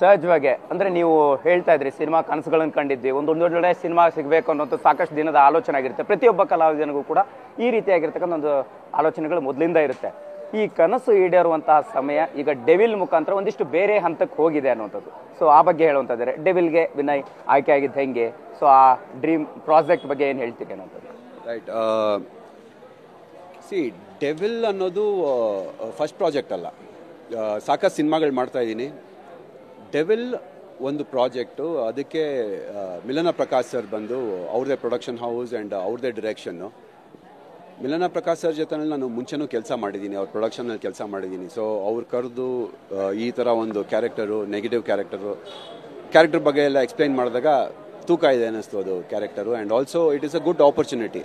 ಸಹಜವಾಗಿ ಅಂದರೆ ನೀವು ಹೇಳ್ತಾ ಇದ್ರಿ ಸಿನಿಮಾ ಕನಸುಗಳನ್ನು ಕಂಡಿದ್ವಿ, ಒಂದೊಂದೊಳ್ಳೆ ಸಿನಿಮಾ ಸಿಗಬೇಕು ಅನ್ನೋದು ಸಾಕಷ್ಟು ದಿನದ ಆಲೋಚನೆ ಆಗಿರುತ್ತೆ. ಪ್ರತಿಯೊಬ್ಬ ಕಲಾವಿದನಿಗೂ ಕೂಡ ಈ ರೀತಿಯಾಗಿರ್ತಕ್ಕಂಥ ಒಂದು ಆಲೋಚನೆಗಳು ಮೊದಲಿಂದ ಇರುತ್ತೆ. ಈ ಕನಸು ಈಡೇರುವಂತಹ ಸಮಯ ಈಗ ಡೆವಿಲ್ ಮುಖಾಂತರ ಒಂದಿಷ್ಟು ಬೇರೆ ಹಂತಕ್ಕೆ ಹೋಗಿದೆ ಅನ್ನುವಂಥದ್ದು. ಸೊ ಆ ಬಗ್ಗೆ ಹೇಳುವಂಥದ್ದಾರೆ. ಡೆವಿಲ್ಗೆ ವಿನಯ್ ಆಯ್ಕೆ ಆಗಿದ್ದು ಹೆಂಗೆ, ಸೊ ಆ ಡ್ರೀಮ್ ಪ್ರಾಜೆಕ್ಟ್ ಬಗ್ಗೆ ಏನು ಹೇಳ್ತೀರಿ ಅನ್ನೋಂಥದ್ದು? ರೈಟ್. ಡೆವಿಲ್ ಅನ್ನೋದು ಫಸ್ಟ್ ಪ್ರಾಜೆಕ್ಟ್ ಅಲ್ಲ, ಸಾಕಷ್ಟು ಸಿನಿಮಾಗಳು ಮಾಡ್ತಾ ಇದ್ದೀನಿ. ಡೆವಿಲ್ ಒಂದು ಪ್ರಾಜೆಕ್ಟು, ಅದಕ್ಕೆ ಮಿಲನ ಪ್ರಕಾಶ್ ಸರ್ ಬಂದು ಅವ್ರದ್ದೇ ಪ್ರೊಡಕ್ಷನ್ ಹೌಸ್ ಆ್ಯಂಡ್ ಅವ್ರದ್ದೇ ಡಿರೆಕ್ಷನ್ನು. ಮಿಲನ ಪ್ರಕಾಶ್ ಸರ್ ಜೊತೆ ನಾನು ಮುಂಚೆನೂ ಕೆಲಸ ಮಾಡಿದ್ದೀನಿ, ಅವ್ರ ಪ್ರೊಡಕ್ಷನಲ್ಲಿ ಕೆಲಸ ಮಾಡಿದ್ದೀನಿ. ಸೊ ಅವ್ರು ಕರೆದು ಈ ಥರ ಒಂದು ಕ್ಯಾರೆಕ್ಟರು, ನೆಗೆಟಿವ್ ಕ್ಯಾರೆಕ್ಟರ್ ಬಗ್ಗೆ ಎಲ್ಲ ಎಕ್ಸ್ಪ್ಲೈನ್ ಮಾಡಿದಾಗ ತೂಕ ಇದೆ ಅನ್ನಿಸ್ತು ಅದು character. And also it is a good opportunity.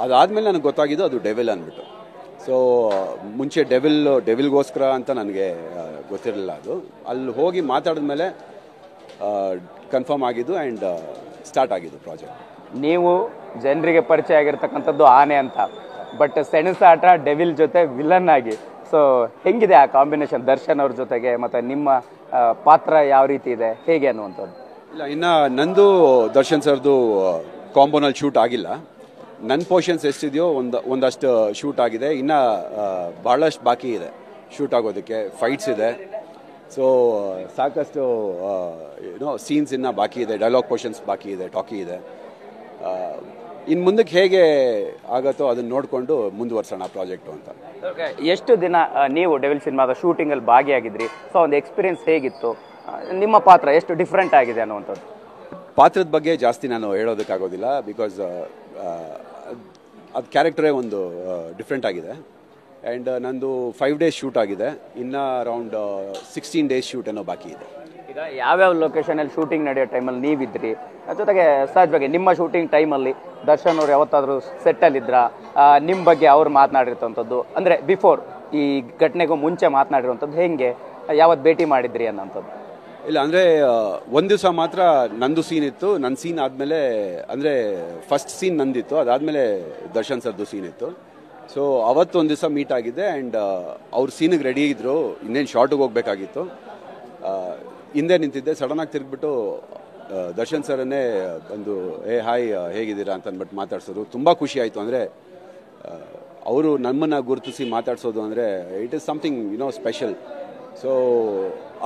ಅದಾದಮೇಲೆ ನನಗೆ ಗೊತ್ತಾಗಿದ್ದು ಅದು ಡೆವಿಲ್ ಅಂದ್ಬಿಟ್ಟು. ಸೊ ಮುಂಚೆ ಡೆವಿಲ್ಗೋಸ್ಕರ ಅಂತ ನನಗೆ ಗೊತ್ತಿರಲಿಲ್ಲ. ಅದು ಅಲ್ಲಿ ಹೋಗಿ ಮಾತಾಡಿದ್ಮೇಲೆ ಕನ್ಫರ್ಮ್ ಆಗಿದ್ದು ಆ್ಯಂಡ್ ಸ್ಟಾರ್ಟ್ ಆಗಿದ್ದು ಪ್ರಾಜೆಕ್ಟ್. ನೀವು ಜನರಿಗೆ ಪರಿಚಯ ಆಗಿರ್ತಕ್ಕಂಥದ್ದು ಆನೆ ಅಂತ, ಬಟ್ ಸೆಣಸಾಟ ಡೆವಿಲ್ ಜೊತೆ ವಿಲನ್ ಆಗಿ, ಸೊ ಹೆಂಗಿದೆ ಆ ಕಾಂಬಿನೇಷನ್ ದರ್ಶನ್ ಅವ್ರ ಜೊತೆಗೆ, ಮತ್ತು ನಿಮ್ಮ ಪಾತ್ರ ಯಾವ ರೀತಿ ಇದೆ, ಹೇಗೆ ಅನ್ನುವಂಥದ್ದು? ಇಲ್ಲ, ಇನ್ನು ನಂದು ದರ್ಶನ್ ಸರ್ದು ಕಾಂಬೋನಲ್ಲಿ ಶೂಟ್ ಆಗಿಲ್ಲ. ನನ್ನ ಪೋರ್ಷನ್ಸ್ ಎಷ್ಟಿದೆಯೋ ಒಂದಷ್ಟು ಶೂಟ್ ಆಗಿದೆ, ಇನ್ನು ಭಾಳಷ್ಟು ಬಾಕಿ ಇದೆ ಶೂಟ್ ಆಗೋದಕ್ಕೆ. ಫೈಟ್ಸ್ ಇದೆ, ಸೊ ಸಾಕಷ್ಟು ಸೀನ್ಸ್ ಇನ್ನೂ ಬಾಕಿ ಇದೆ, ಡೈಲಾಗ್ ಪೋರ್ಷನ್ಸ್ ಬಾಕಿ ಇದೆ, ಟಾಕಿ ಇದೆ. ಇನ್ನು ಮುಂದಕ್ಕೆ ಹೇಗೆ ಆಗತ್ತೋ ಅದನ್ನು ನೋಡಿಕೊಂಡು ಮುಂದುವರ್ಸೋಣ ಪ್ರಾಜೆಕ್ಟು ಅಂತ. ಎಷ್ಟು ದಿನ ನೀವು ಡೆವಿಲ್ ಸಿನಿಮಾದ ಶೂಟಿಂಗಲ್ಲಿ ಭಾಗಿಯಾಗಿದ್ರಿ? ಸೊ ಒಂದು ಎಕ್ಸ್ಪೀರಿಯನ್ಸ್ ಹೇಗಿತ್ತು? ನಿಮ್ಮ ಪಾತ್ರ ಎಷ್ಟು ಡಿಫ್ರೆಂಟ್ ಆಗಿದೆ ಅನ್ನುವಂಥದ್ದು? ಪಾತ್ರದ ಬಗ್ಗೆ ಜಾಸ್ತಿ ನಾನು ಹೇಳೋದಕ್ಕಾಗೋದಿಲ್ಲ, ಬಿಕಾಸ್ ಅದು ಕ್ಯಾರೆಕ್ಟರೇ ಒಂದು ಡಿಫ್ರೆಂಟ್ ಆಗಿದೆ. ಆ್ಯಂಡ್ ನಂದು 5 days ಶೂಟ್ ಆಗಿದೆ, ಇನ್ನು ಅರೌಂಡ್ 16 days ಶೂಟ್ ಏನೋ ಬಾಕಿ ಇದೆ. ಈಗ ಯಾವ್ಯಾವ ಲೊಕೇಶನಲ್ಲಿ ಶೂಟಿಂಗ್ ನಡೆಯೋ ಟೈಮಲ್ಲಿ ನೀವಿದ್ರಿ, ಜೊತೆಗೆ ಸಹಜವಾಗಿ ನಿಮ್ಮ ಶೂಟಿಂಗ್ ಟೈಮಲ್ಲಿ ದರ್ಶನ್ ಅವ್ರು ಯಾವತ್ತಾದರೂ ಸೆಟ್ಟಲ್ಲಿದ್ರಾ? ನಿಮ್ಮ ಬಗ್ಗೆ ಅವ್ರು ಮಾತನಾಡಿರ್ತಂಥದ್ದು, ಅಂದರೆ ಬಿಫೋರ್ ಈ ಘಟನೆಗೂ ಮುಂಚೆ ಮಾತನಾಡಿರುವಂಥದ್ದು ಹೆಂಗೆ, ಯಾವತ್ತು ಭೇಟಿ ಮಾಡಿದ್ರಿ ಅನ್ನೋಂಥದ್ದು? ಇಲ್ಲ, ಅಂದರೆ ಒಂದು ದಿವಸ ಮಾತ್ರ ನಂದು ಸೀನ್ ಇತ್ತು. ನನ್ನ ಸೀನ್ ಆದಮೇಲೆ, ಅಂದರೆ ಫಸ್ಟ್ ಸೀನ್ ನಂದಿತ್ತು, ಅದಾದಮೇಲೆ ದರ್ಶನ್ ಸರ್ದು ಸೀನ್ ಇತ್ತು. ಸೊ ಅವತ್ತು ಒಂದು ದಿವಸ ಮೀಟ್ ಆಗಿದ್ದೆ. ಆ್ಯಂಡ್ ಅವ್ರ ಸೀನಿಗೆ ರೆಡಿ ಇದ್ದರು, ಇನ್ನೇನು ಶಾರ್ಟಿಗೆ ಹೋಗಬೇಕಾಗಿತ್ತು. ಹಿಂದೆ ನಿಂತಿದ್ದೆ, ಸಡನ್ನಾಗಿ ತಿರುಗಿಬಿಟ್ಟು ದರ್ಶನ್ ಸರನ್ನೇ ಬಂದು ಹಾಯ್ ಹೇಗಿದ್ದೀರಾ ಅಂತ ಅಂದ್ಬಿಟ್ಟು ಮಾತಾಡ್ಸೋದು ತುಂಬ ಖುಷಿ ಆಯಿತು. ಅಂದರೆ ಅವರು ನಮ್ಮನ್ನು ಗುರುತಿಸಿ ಮಾತಾಡ್ಸೋದು ಅಂದರೆ it is something special. So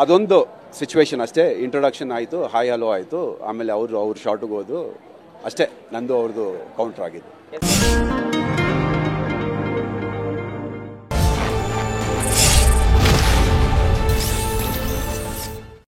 ಅದೊಂದು ಸಿಚುವೇಶನ್ ಅಷ್ಟೇ. ಇಂಟ್ರೊಡಕ್ಷನ್ ಆಯಿತು, ಹಾಯ್ ಹಲೋ ಆಯಿತು, ಆಮೇಲೆ ಅವ್ರ ಶಾರ್ಟಿಗೆ ಹೋದು ಅಷ್ಟೇ. ನಂದು ಅವ್ರದ್ದು ಕೌಂಟ್ರ್ ಆಗಿದ್ದು.